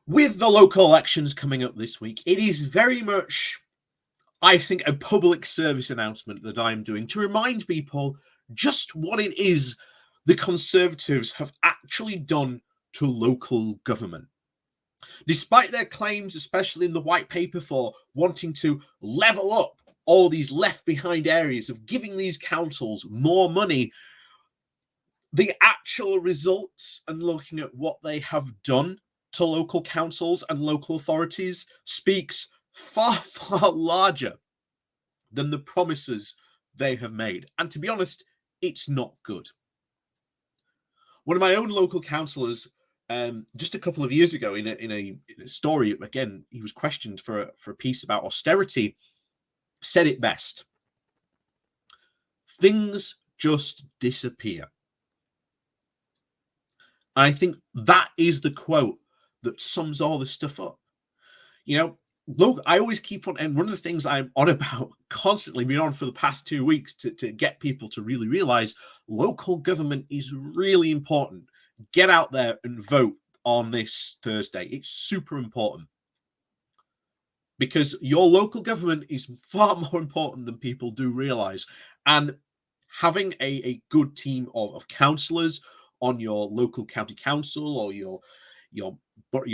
With the local elections coming up this week, it is very much, I think, a public service announcement that I'm doing to remind people just what it is the Conservatives have actually done to local government. Despite their claims, especially in the white paper, for wanting to level up all these left behind areas, of giving these councils more money, the actual results and looking at what they have done to local councils and local authorities speaks far, far larger than the promises they have made. And to be honest, it's not good. One of my own local councillors, just a couple of years ago, in a story, again, he was questioned for a piece about austerity, said it best: things just disappear. And I think that is the quote that sums all this stuff up. You know, look, I always keep on, and one of the things I'm on about constantly, been on for the past 2 weeks, to get people to really realize local government is really important. Get out there and vote on this Thursday. It's super important, because your local government is far more important than people do realize. And having a good team of councillors on your local county council, or your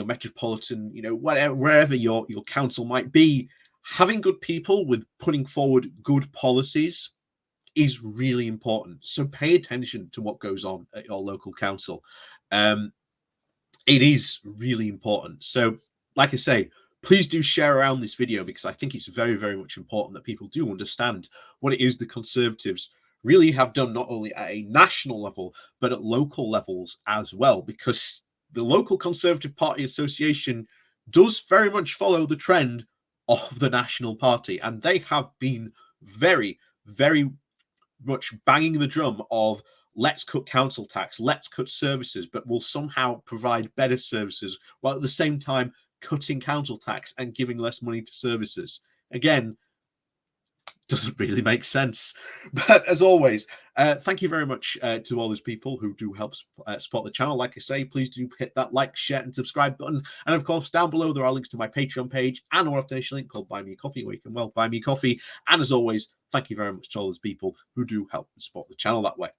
metropolitan, wherever your council might be, having good people with putting forward good policies is really important. So pay attention to what goes on at your local council. It is really important. So, like I say, please do share around this video, because I think it's very, very much important that people do understand what it is the Conservatives really have done, not only at a national level, but at local levels as well, because the local Conservative Party Association does very much follow the trend of the National Party, and they have been very, very much banging the drum of let's cut council tax, let's cut services, but we'll somehow provide better services, while at the same time cutting council tax and giving less money to services. Again, doesn't really make sense. But as always, thank you very much to all those people who do help support the channel. Like I say, please do hit that like, share, and subscribe button. And of course, down below there are links to my Patreon page and a donation link called Buy Me a Coffee, where you can, well, buy me coffee. And as always, thank you very much to all those people who do help support the channel that way.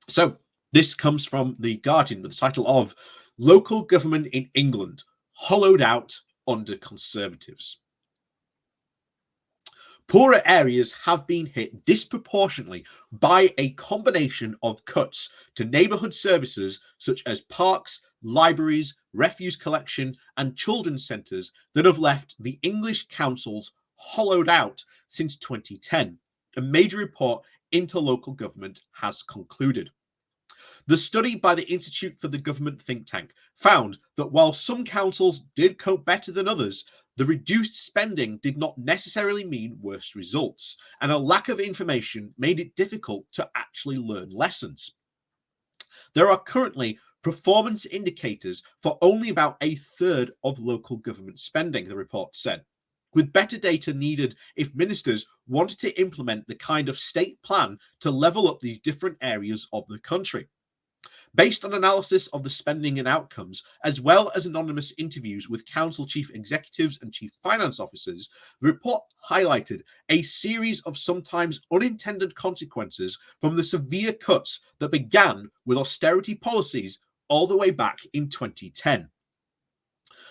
So this comes from The Guardian with the title of "Local Government in England Hollowed Out Under Conservatives." Poorer areas have been hit disproportionately by a combination of cuts to neighbourhood services such as parks, libraries, refuse collection, and children's centres that have left the English councils hollowed out since 2010. A major report into local government has concluded. The study by the Institute for the Government think tank found that while some councils did cope better than others, the reduced spending did not necessarily mean worse results, and a lack of information made it difficult to actually learn lessons. There are currently performance indicators for only about a third of local government spending, the report said, with better data needed if ministers wanted to implement the kind of state plan to level up these different areas of the country. Based on analysis of the spending and outcomes, as well as anonymous interviews with council chief executives and chief finance officers, the report highlighted a series of sometimes unintended consequences from the severe cuts that began with austerity policies all the way back in 2010.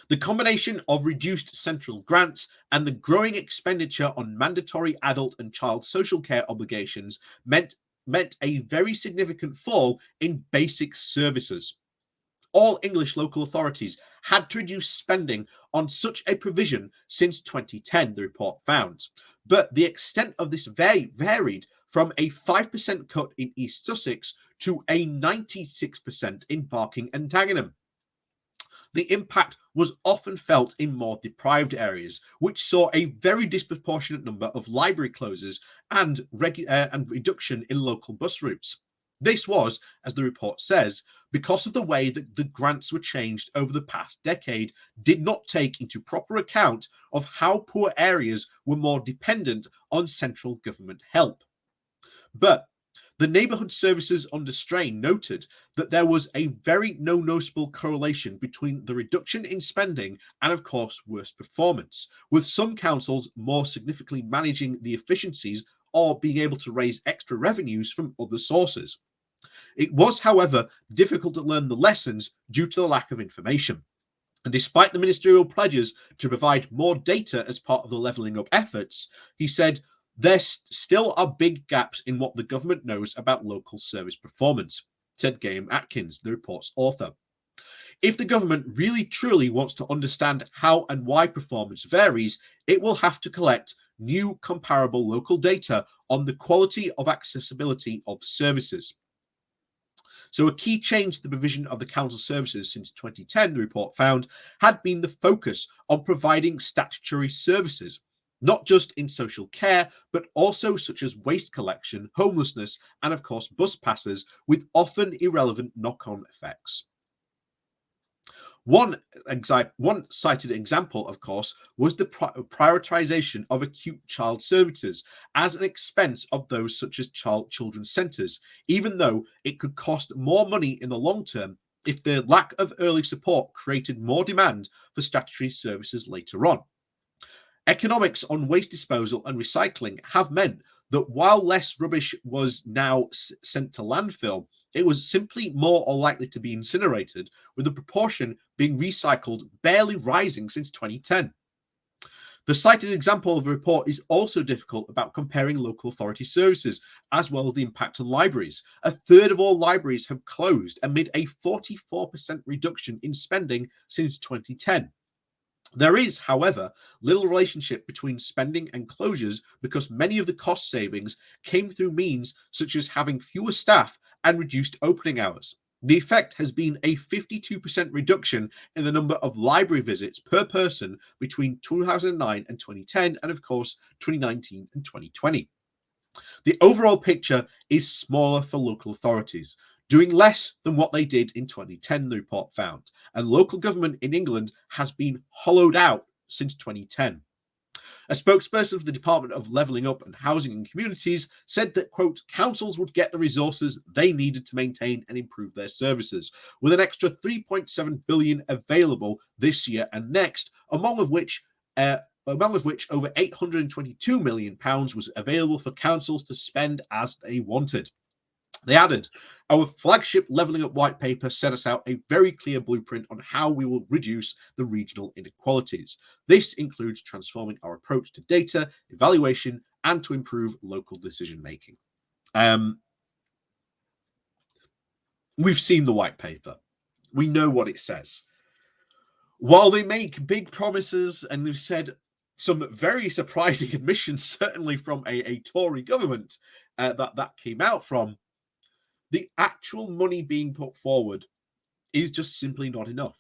The combination of reduced central grants and the growing expenditure on mandatory adult and child social care obligations meant a very significant fall in basic services. All English local authorities had to reduce spending on such a provision since 2010, the report found. But the extent of this varied from a 5% cut in East Sussex to a 96% in Barking and Dagenham. The impact was often felt in more deprived areas, which saw a very disproportionate number of library closures and reduction in local bus routes. This was, as the report says, because of the way that the grants were changed over the past decade did not take into proper account of how poor areas were more dependent on central government help. But The neighbourhood services under strain noted that there was a very no noticeable correlation between the reduction in spending and, of course, worse performance, with some councils more significantly managing the efficiencies or being able to raise extra revenues from other sources. It was, however, difficult to learn the lessons due to the lack of information. And despite the ministerial pledges to provide more data as part of the levelling up efforts, he said, there still are big gaps in what the government knows about local service performance, said Graham Atkins, the report's author. If the government really truly wants to understand how and why performance varies, it will have to collect new comparable local data on the quality of accessibility of services. So a key change to the provision of the council services since 2010, the report found, had been the focus on providing statutory services, not just in social care, but also such as waste collection, homelessness, and of course bus passes, with often irrelevant knock-on effects. One cited example, of course, was the prioritization of acute child services as an expense of those such as children's centres, even though it could cost more money in the long term if the lack of early support created more demand for statutory services later on. Economics on waste disposal and recycling have meant that while less rubbish was now sent to landfill, it was simply more or likely to be incinerated, with the proportion being recycled barely rising since 2010. The cited example of the report is also difficult about comparing local authority services, as well as the impact on libraries. A third of all libraries have closed amid a 44% reduction in spending since 2010. There is, however, little relationship between spending and closures because many of the cost savings came through means such as having fewer staff and reduced opening hours. The effect has been a 52% reduction in the number of library visits per person between 2009 and 2010, and of course, 2019 and 2020. The overall picture is smaller for local authorities, doing less than what they did in 2010, the report found, and local government in England has been hollowed out since 2010. A spokesperson for the Department of Levelling Up and Housing and Communities said that, quote, councils would get the resources they needed to maintain and improve their services, with an extra 3.7 billion available this year and next, among of which over 822 million pounds was available for councils to spend as they wanted. They added, our flagship Levelling Up white paper set us out a very clear blueprint on how we will reduce the regional inequalities. This includes transforming our approach to data, evaluation, and to improve local decision making. We've seen the white paper. We know what it says. While they make big promises and they've said some very surprising admissions, certainly from a Tory government that came out from, the actual money being put forward is just simply not enough.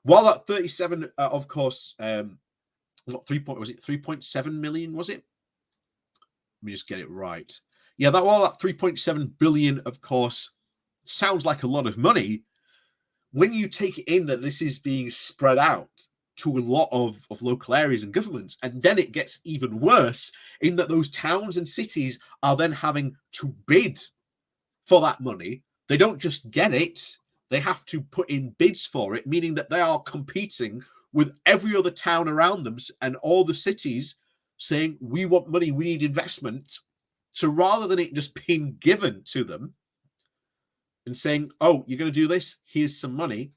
While that 37, of course, what 3.7 million, was it? Let me just get it right. Yeah, while that 3.7 billion, of course, sounds like a lot of money, when you take it in that this is being spread out to a lot of local areas and governments, and then it gets even worse in that those towns and cities are then having to bid for that money. They don't just get it, they have to put in bids for it, meaning that they are competing with every other town around them and all the cities saying, we want money, we need investment. So rather than it just being given to them and saying, oh, you're going to do this, here's some money.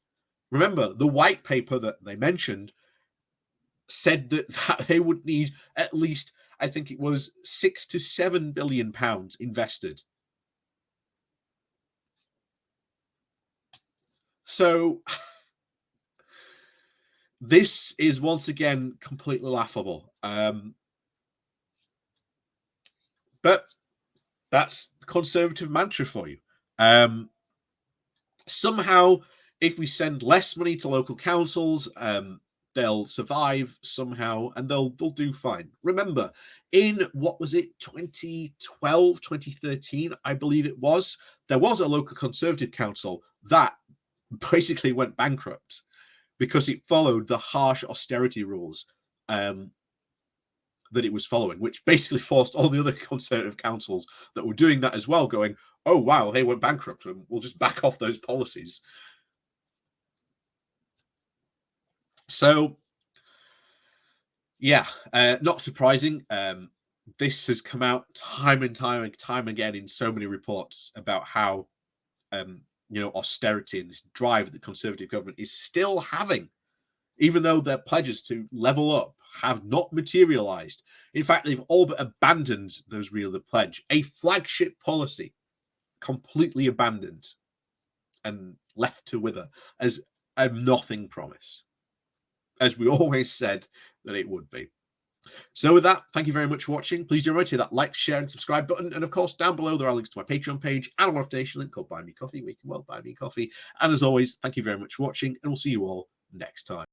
Remember, the white paper that they mentioned said that they would need at least, I think it was 6 to 7 billion pounds invested. So this is once again completely laughable. But that's conservative mantra for you. Somehow, if we send less money to local councils, they'll survive somehow and they'll do fine. Remember, in what was it, 2012, 2013, I believe it was, there was a local Conservative council that basically went bankrupt because it followed the harsh austerity rules that it was following, which basically forced all the other Conservative councils that were doing that as well going, oh, wow, they went bankrupt. We'll just back off those policies. So, yeah, not surprising. This has come out time and time again in so many reports about how, austerity and this drive that the Conservative government is still having, even though their pledges to level up have not materialized. In fact, they've all but abandoned those Real the Pledge, a flagship policy, completely abandoned and left to wither as a nothing promise, as we always said that it would be. So with that, thank you very much for watching. Please do remember to hit that like, share, and subscribe button. And of course, down below, there are links to my Patreon page and a motivation link called Buy Me Coffee, where you can buy me coffee. And as always, thank you very much for watching, and we'll see you all next time.